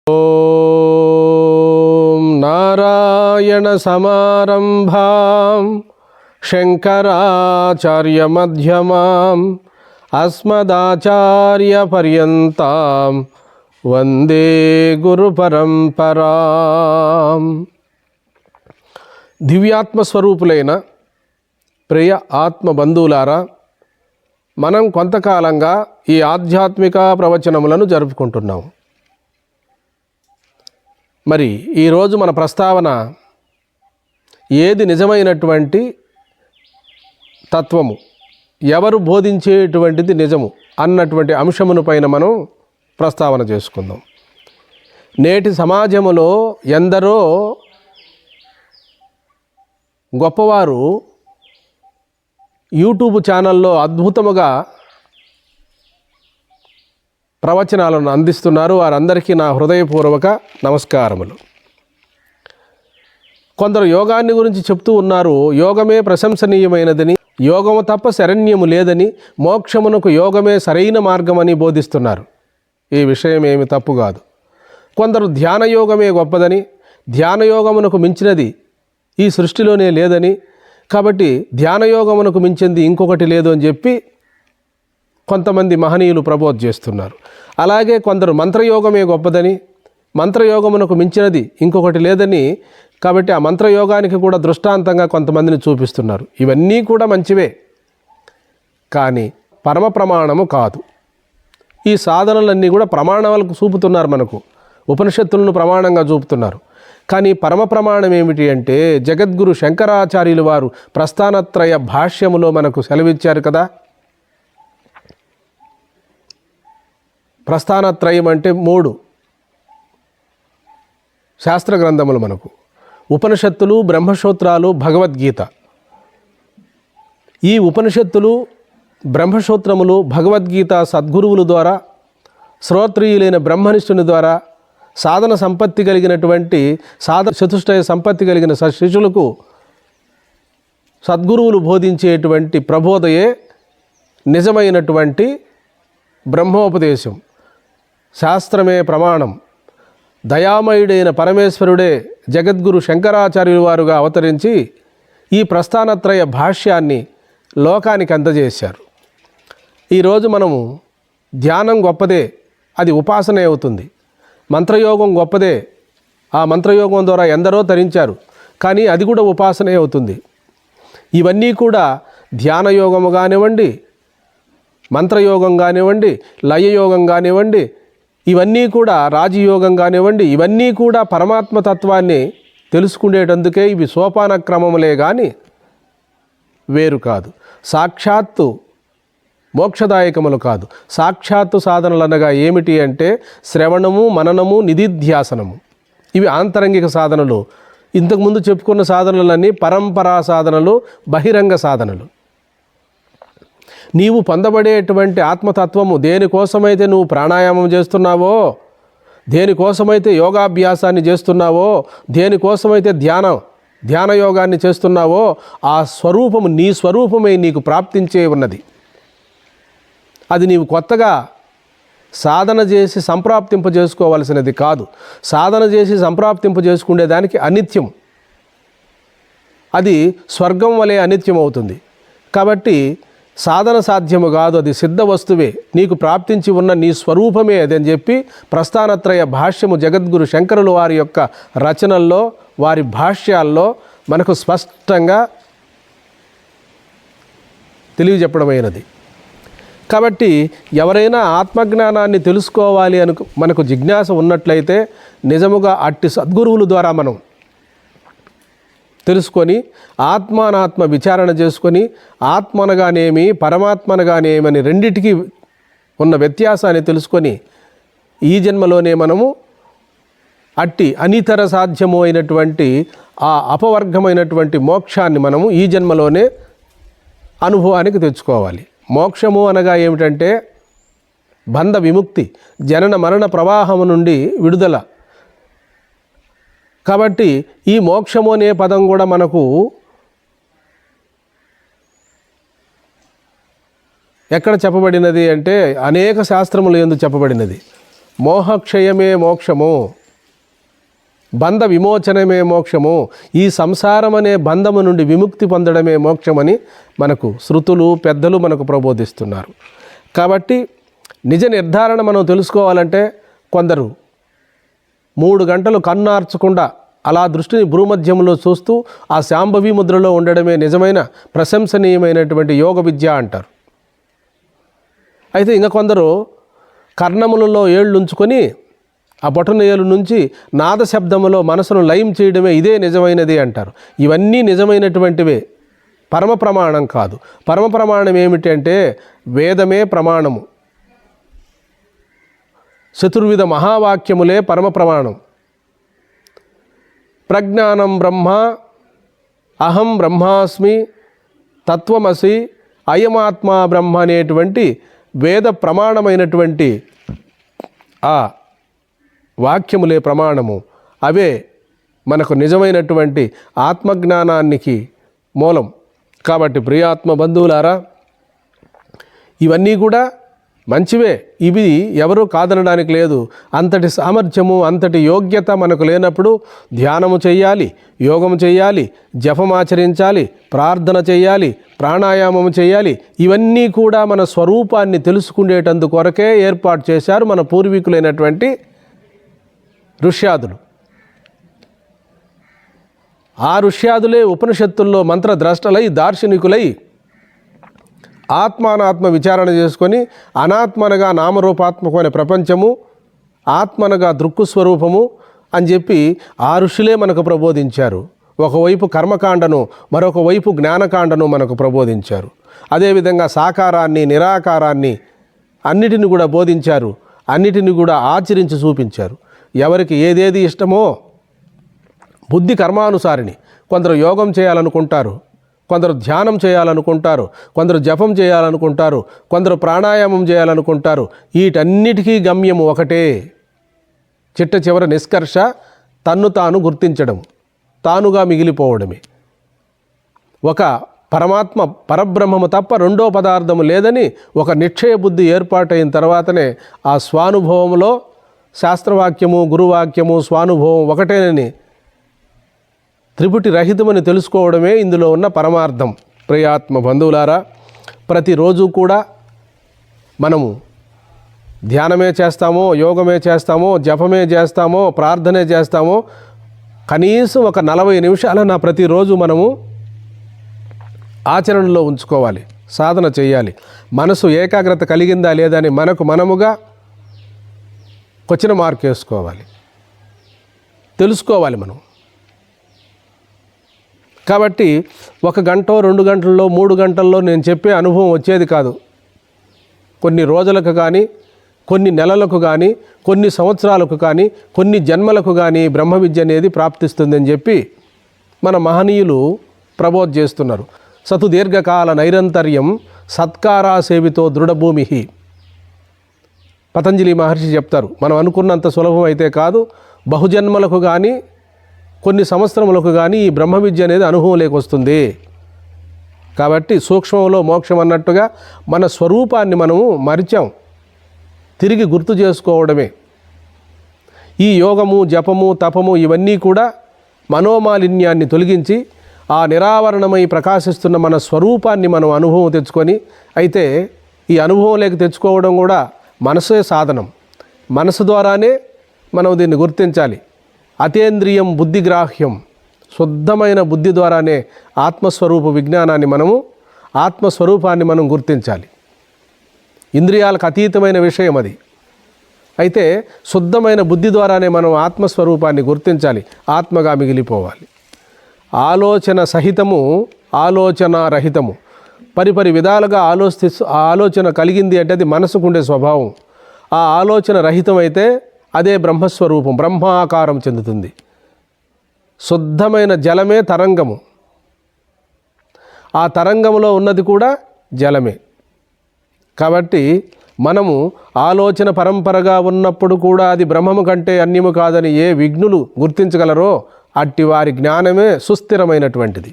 ఓం నారాయణ సమారంభాం శంకరాచార్యమధ్యమాం అస్మదాచార్యపర్యంతాం వందే గురుపరంపరాం. దివ్యాత్మస్వరూపులైన ప్రియ ఆత్మబంధువులారా, మనం కొంతకాలంగా ఈ ఆధ్యాత్మిక ప్రవచనములను జరుపుకుంటున్నాం. మరి ఈరోజు మన ప్రస్తావన ఏది నిజమైనటువంటి తత్వము, ఎవరు బోధించేటువంటిది నిజము అన్నటువంటి అంశమును పైన మనం ప్రస్తావన చేసుకుందాం. నేటి సమాజములో ఎందరో గొప్పవారు యూట్యూబ్ ఛానల్లో అద్భుతముగా ప్రవచనాలను అందిస్తున్నారు. వారందరికీ నా హృదయపూర్వక నమస్కారములు. కొందరు యోగాన్ని గురించి చెప్తూ ఉన్నారు. యోగమే ప్రశంసనీయమైనదని, యోగము తప్ప శరణ్యము లేదని, మోక్షమునకు యోగమే సరైన మార్గమని బోధిస్తున్నారు. ఈ విషయం ఏమి తప్పు కాదు. కొందరు ధ్యానయోగమే గొప్పదని, ధ్యానయోగమునకు మించినది ఈ సృష్టిలోనే లేదని, కాబట్టి ధ్యానయోగమునకు మించింది ఇంకొకటి లేదు అని చెప్పి కొంతమంది మహనీయులు ప్రబోధ చేస్తున్నారు. అలాగే కొందరు మంత్రయోగమే గొప్పదని, మంత్రయోగమునకు మించినది ఇంకొకటి లేదని, కాబట్టి ఆ మంత్రయోగానికి కూడా దృష్టాంతంగా కొంతమందిని చూపిస్తున్నారు. ఇవన్నీ కూడా మంచివే, కానీ పరమ ప్రమాణము కాదు. ఈ సాధనలన్నీ కూడా ప్రమాణాలకు చూపుతున్నారు. మనకు ఉపనిషత్తులను ప్రమాణంగా చూపుతున్నారు. కానీ పరమ ప్రమాణం ఏమిటి అంటే, జగద్గురు శంకరాచార్యులు వారు ప్రస్థానత్రయ భాష్యములో మనకు సెలవిచ్చారు కదా. ప్రస్థానత్రయం అంటే 3 శాస్త్ర గ్రంథములు మనకు: ఉపనిషత్తులు, బ్రహ్మసూత్రాలు, భగవద్గీత. ఈ ఉపనిషత్తులు, బ్రహ్మసూత్రములు, భగవద్గీత సద్గురువుల ద్వారా, శ్రోత్రియులైన బ్రహ్మనిష్ఠుని ద్వారా, సాధన సంపత్తి కలిగినటువంటి చతుష్టయ సంపత్తి కలిగిన శిష్యులకు సద్గురువులు బోధించేటువంటి ప్రబోధయే నిజమైనటువంటి బ్రహ్మోపదేశం. శాస్త్రమే ప్రమాణం. దయామయుడైన పరమేశ్వరుడే జగద్గురు శంకరాచార్యుల వారుగా అవతరించి ఈ ప్రస్థానత్రయ భాష్యాన్ని లోకానికి అందజేశారు. ఈరోజు మనము ధ్యానం గొప్పదే, అది ఉపాసనే అవుతుంది. మంత్రయోగం గొప్పదే, ఆ మంత్రయోగం ద్వారా ఎందరో తరించారు, కానీ అది కూడా ఉపాసనే అవుతుంది. ఇవన్నీ కూడా ధ్యానయోగము కానివ్వండి, మంత్రయోగం కానివ్వండి, లయయోగం కానివ్వండి, ఇవన్నీ కూడా రాజయోగం కానివ్వండి, ఇవన్నీ కూడా పరమాత్మతత్వాన్ని తెలుసుకునేటందుకే ఇవి సోపాన క్రమములే కానీ వేరు కాదు. సాక్షాత్తు మోక్షదాయకములు కాదు. సాక్షాత్తు సాధనలు అనగా ఏమిటి అంటే శ్రవణము, మననము, నిధిధ్యాసనము. ఇవి ఆంతరంగిక సాధనలు. ఇంతకుముందు చెప్పుకున్న సాధనలన్నీ పరంపరా సాధనలు, బహిరంగ సాధనలు. నీవు పొందబడేటువంటి ఆత్మతత్వము, దేనికోసమైతే నువ్వు ప్రాణాయామం చేస్తున్నావో, దేనికోసమైతే యోగాభ్యాసాన్ని చేస్తున్నావో, దేనికోసమైతే ధ్యానయోగాన్ని చేస్తున్నావో, ఆ స్వరూపము నీ స్వరూపమై నీకు ప్రాప్తించే ఉన్నది. అది నీవు కొత్తగా సాధన చేసి సంప్రాప్తింప చేసుకోవలసినది కాదు. సాధన చేసి సంప్రాప్తింప చేసుకునేదానికి అనిత్యం, అది స్వర్గం వలె అనిత్యం అవుతుంది. కాబట్టి సాధన సాధ్యము కాదు, అది సిద్ధ వస్తువే, నీకు ప్రాప్తించి ఉన్న నీ స్వరూపమే అది అని చెప్పి ప్రస్థానత్రయ భాష్యము జగద్గురు శంకరులు వారి యొక్క రచనల్లో, వారి భాష్యాల్లో మనకు స్పష్టంగా తెలియజెప్పడమైనది. కాబట్టి ఎవరైనా ఆత్మజ్ఞానాన్ని తెలుసుకోవాలి మనకు జిజ్ఞాస ఉన్నట్లయితే నిజముగా అట్టి సద్గురువుల ద్వారా మనం తెలుసుకొని ఆత్మానాత్మ విచారణ చేసుకొని ఆత్మనగానేమి, పరమాత్మనగానేమని రెండిటికి ఉన్న వ్యత్యాసాన్ని తెలుసుకొని ఈ జన్మలోనే మనము అట్టి అనితర సాధ్యము అయినటువంటి ఆ అపవర్గమైనటువంటి మోక్షాన్ని మనము ఈ జన్మలోనే అనుభవానికి తెచ్చుకోవాలి. మోక్షము అనగా ఏమిటంటే బంధ విముక్తి, జనన మరణ ప్రవాహము నుండి విడుదల. కాబట్టి ఈ మోక్షము అనే పదం కూడా మనకు ఎక్కడ చెప్పబడినది అంటే అనేక శాస్త్రములు యందు చెప్పబడినది. మోహక్షయమే మోక్షము, బంధ విమోచనమే మోక్షము, ఈ సంసారం అనే బంధము నుండి విముక్తి పొందడమే మోక్షమని మనకు శృతులు పెద్దలు మనకు ప్రబోధిస్తున్నారు. కాబట్టి నిజ నిర్ధారణ మనం తెలుసుకోవాలంటే కొందరు 3 గంటలు కన్నార్చకుండా అలా దృష్టిని భూమధ్యంలో చూస్తూ ఆ శాంభవి ముద్రలో ఉండడమే నిజమైన ప్రశంసనీయమైనటువంటి యోగ విద్య అంటారు. అయితే ఇంకా కొందరు కర్ణములలో ఏళ్ళు ఉంచుకొని ఆ బొటన ఏలు నుంచి నాద శబ్దములో మనసును లయం చేయడమే ఇదే నిజమైనది అంటారు. ఇవన్నీ నిజమైనటువంటివే, పరమ ప్రమాణం కాదు. పరమ ప్రమాణం ఏమిటి అంటే వేదమే ప్రమాణము, చతుర్విధ మహావాక్యములే పరమ ప్రమాణం. ప్రజ్ఞానం బ్రహ్మ, అహం బ్రహ్మాస్మి, తత్వమసి, అయమాత్మా బ్రహ్మ అనేటువంటి వేద ప్రమాణమైనటువంటి ఆ వాక్యములే ప్రమాణము. అవే మనకు నిజమైనటువంటి ఆత్మజ్ఞానానికి మూలం. కాబట్టి ప్రియాత్మ బంధువులారా, ఇవన్నీ కూడా మంచివే, ఇవి ఎవరూ కాదనడానికి లేదు. అంతటి సామర్థ్యము అంతటి యోగ్యత మనకు లేనప్పుడు ధ్యానము చేయాలి, యోగము చేయాలి, జపమాచరించాలి, ప్రార్థన చేయాలి, ప్రాణాయామము చేయాలి. ఇవన్నీ కూడా మన స్వరూపాన్ని తెలుసుకునేటందు కొరకే ఏర్పాటు చేశారు మన పూర్వీకులైనటువంటి ఋష్యాదులు. ఆ ఋష్యాదులే ఉపనిషత్తుల్లో మంత్రద్రష్టలై దార్శనికులై ఆత్మానాత్మ విచారణ చేసుకొని అనాత్మనగా నామరూపాత్మకమైన ప్రపంచము, ఆత్మనగా దృక్కుస్వరూపము అని చెప్పి ఆ ఋషులే మనకు ప్రబోధించారు. ఒకవైపు కర్మకాండను, మరొక వైపు జ్ఞానకాండను మనకు ప్రబోధించారు. అదేవిధంగా సాకారాన్ని, నిరాకారాన్ని అన్నిటిని కూడా బోధించారు, అన్నిటిని కూడా ఆచరించి చూపించారు. ఎవరికి ఏదేది ఇష్టమో బుద్ధి కర్మానుసారిని. కొందరు యోగం చేయాలనుకుంటారు, కొందరు ధ్యానం చేయాలనుకుంటారు, కొందరు జపం చేయాలనుకుంటారు, కొందరు ప్రాణాయామం చేయాలనుకుంటారు. వీటన్నిటికీ గమ్యము ఒకటే. చిట్ట చివరి నిష్కర్ష తన్ను తాను గుర్తించడం, తానుగా మిగిలిపోవడమే. ఒక పరమాత్మ పరబ్రహ్మము తప్ప రెండో పదార్థము లేదని ఒక నిశ్చయ బుద్ధి ఏర్పాటైన తర్వాతనే ఆ స్వానుభవంలో శాస్త్రవాక్యము, గురువాక్యము, స్వానుభవం ఒకటేనని త్రిపుటి రహితమని తెలుసుకోవడమే ఇందులో ఉన్న పరమార్థం. ప్రియాత్మ బంధువులారా, ప్రతిరోజు కూడా మనము ధ్యానమే చేస్తామో, యోగమే చేస్తామో, జపమే చేస్తామో, ప్రార్థనే చేస్తామో, కనీసం ఒక 40 నిమిషాలన్నా ప్రతిరోజు మనము ఆచరణలో ఉంచుకోవాలి, సాధన చేయాలి. మనసు ఏకాగ్రత కలిగిందా లేదా అని మనముగా క్వశ్చన్ మార్క్ వేసుకోవాలి, తెలుసుకోవాలి మనం. కాబట్టి 1 గంట, 2 గంటల్లో, 3 గంటల్లో నేను చెప్పే అనుభవం వచ్చేది కాదు. కొన్ని రోజులకు కానీ, కొన్ని నెలలకు కానీ, కొన్ని సంవత్సరాలకు కానీ, కొన్ని జన్మలకు కానీ బ్రహ్మ విద్య అనేది ప్రాప్తిస్తుందని చెప్పి మన మహనీయులు ప్రబోధ చేస్తున్నారు. సతు దీర్ఘకాల నైరంతర్యం సత్కారాసేవితో దృఢభూమి. పతంజలి మహర్షి చెప్తారు, మనం అనుకున్నంత సులభం అయితే కాదు. బహుజన్మలకు కానీ, కొన్ని సంవత్సరములకు కానీ ఈ బ్రహ్మ విద్య అనేది అనుభవం లేకొస్తుంది. కాబట్టి సూక్ష్మంలో మోక్షం అన్నట్టుగా మన స్వరూపాన్ని మనము మరిచాం, తిరిగి గుర్తు చేసుకోవడమే. ఈ యోగము, జపము, తపము ఇవన్నీ కూడా మనోమాలిన్యాన్ని తొలగించి ఆ నిరావరణమై ప్రకాశిస్తున్న మన స్వరూపాన్ని మనం అనుభవం తెచ్చుకొని, అయితే ఈ అనుభవంలోకి తెచ్చుకోవడం కూడా మనసే సాధనం. మనసు ద్వారానే మనం దీన్ని గుర్తించాలి. అతేంద్రియం బుద్ధిగ్రాహ్యం. శుద్ధమైన బుద్ధి ద్వారానే ఆత్మస్వరూప విజ్ఞానాన్ని ఆత్మస్వరూపాన్ని మనం గుర్తించాలి. ఇంద్రియాలకు అతీతమైన విషయం అది. అయితే శుద్ధమైన బుద్ధి ద్వారానే మనం ఆత్మస్వరూపాన్ని గుర్తించాలి, ఆత్మగా మిగిలిపోవాలి. ఆలోచన సహితము, ఆలోచన రహితము. పరిపరి విధాలుగా ఆలోచన కలిగింది అంటే అది మనసుకుండే స్వభావం. ఆ ఆలోచన రహితమైతే అదే బ్రహ్మస్వరూపం, బ్రహ్మాకారం చెందుతుంది. శుద్ధమైన జలమే తరంగము, ఆ తరంగములో ఉన్నది కూడా జలమే. కాబట్టి మనము ఆలోచన పరంపరగా ఉన్నప్పుడు కూడా అది బ్రహ్మము కంటే అన్యము కాదని ఏ విఘ్నులు గుర్తించగలరో అట్టి వారి జ్ఞానమే సుస్థిరమైనటువంటిది.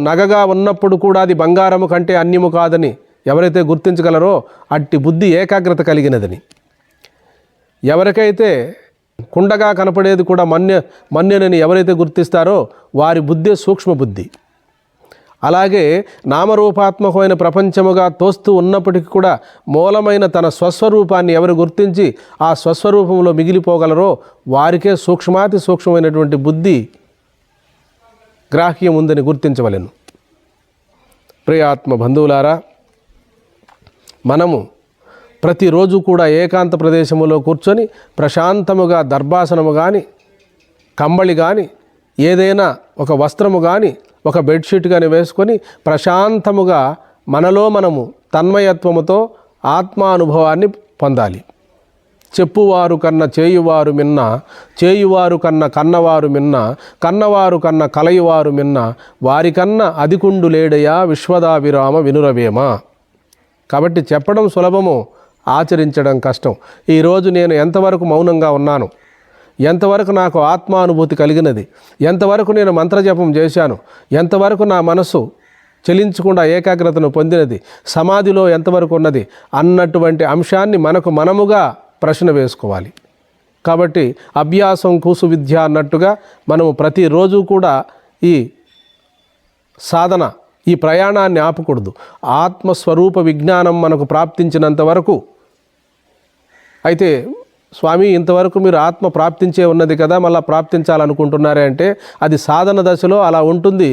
నగగా ఉన్నప్పుడు కూడా అది బంగారము కంటే అన్యము కాదని ఎవరైతే గుర్తించగలరో అట్టి బుద్ధి ఏకాగ్రత కలిగినదని. ఎవరికైతే కుండగా కనపడేది కూడా మన్యనని ఎవరైతే గుర్తిస్తారో వారి బుద్ధే సూక్ష్మ బుద్ధి. అలాగే నామరూపాత్మకమైన ప్రపంచముగా తోస్తూ ఉన్నప్పటికీ కూడా మూలమైన తన స్వస్వరూపాన్ని ఎవరు గుర్తించి ఆ స్వస్వరూపంలో మిగిలిపోగలరో వారికే సూక్ష్మాతి సూక్ష్మమైనటువంటి బుద్ధి గ్రాహ్యం ఉందని గుర్తించవలెను. ప్రియాత్మ బంధువులారా, మనము ప్రతిరోజు కూడా ఏకాంత ప్రదేశములో కూర్చొని ప్రశాంతముగా దర్భాసనము కానీ, కంబళి కానీ, ఏదైనా ఒక వస్త్రము కానీ, ఒక బెడ్షీట్ కానీ వేసుకొని ప్రశాంతముగా మనలో మనము తన్మయత్వముతో ఆత్మానుభవాన్ని పొందాలి. చెప్పువారు కన్న చేయువారు మిన్న, చేయువారు కన్న కన్నవారు మిన్న, కన్నవారు కన్న కలయువారు మిన్న, వారికన్నా అధికుండు లేడయా విశ్వదాభిరామ వినురవేమ. కాబట్టి చెప్పడం సులభము, ఆచరించడం కష్టం. ఈరోజు నేను ఎంతవరకు మౌనంగా ఉన్నాను, ఎంతవరకు నాకు ఆత్మానుభూతి కలిగినది, ఎంతవరకు నేను మంత్రజపం చేశాను, ఎంతవరకు నా మనసు చెలించకుండా ఏకాగ్రతను పొందినది, సమాధిలో ఎంతవరకు ఉన్నది అన్నటువంటి అంశాన్ని మనకు మనముగా ప్రశ్న వేసుకోవాలి. కాబట్టి అభ్యాసం కూసు విద్య అన్నట్టుగా మనము ప్రతిరోజు కూడా ఈ సాధన, ఈ ప్రయాణాన్ని ఆపకూడదు. ఆత్మస్వరూప విజ్ఞానం మనకు ప్రాప్తించినంత వరకు. అయితే స్వామి, ఇంతవరకు మీరు ఆత్మ ప్రాప్తించే ఉన్నది కదా, మళ్ళీ ప్రాప్తించాలనుకుంటున్నారే అంటే అది సాధన దశలో అలా ఉంటుంది.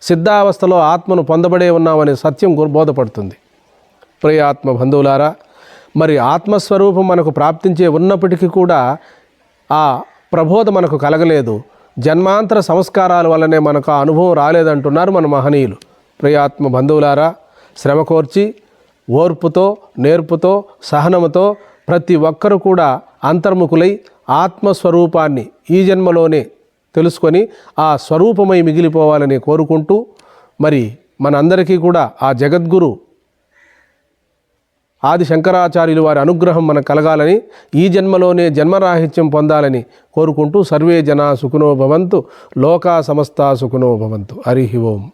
సిద్ధావస్థలో ఆత్మను పొందబడే ఉన్నామనే సత్యం బోధపడుతుంది. ప్రియ ఆత్మ బంధువులారా, మరి ఆత్మస్వరూపం మనకు ప్రాప్తించే ఉన్నప్పటికీ కూడా ఆ ప్రబోధ మనకు కలగలేదు. జన్మాంతర సంస్కారాల వల్లనే మనకు ఆ అనుభవం రాలేదంటున్నారు మన మహనీయులు. ప్రియాత్మ బంధువులారా, శ్రమ కోర్చి ఓర్పుతో, నేర్పుతో, సహనముతో ప్రతి ఒక్కరూ కూడా అంతర్ముఖులై ఆత్మస్వరూపాన్ని ఈ జన్మలోనే తెలుసుకొని ఆ స్వరూపమై మిగిలిపోవాలని కోరుకుంటూ, మరి మనందరికీ కూడా ఆ జగద్గురు ఆది శంకరాచార్యులు వారి అనుగ్రహం మనకు కలగాలని, ఈ జన్మలోనే జన్మరాహిత్యం పొందాలని కోరుకుంటూ సర్వే జనా సుఖినో భవంతు, లోకా సమస్తా సుఖినో భవంతు. హరి ఓం.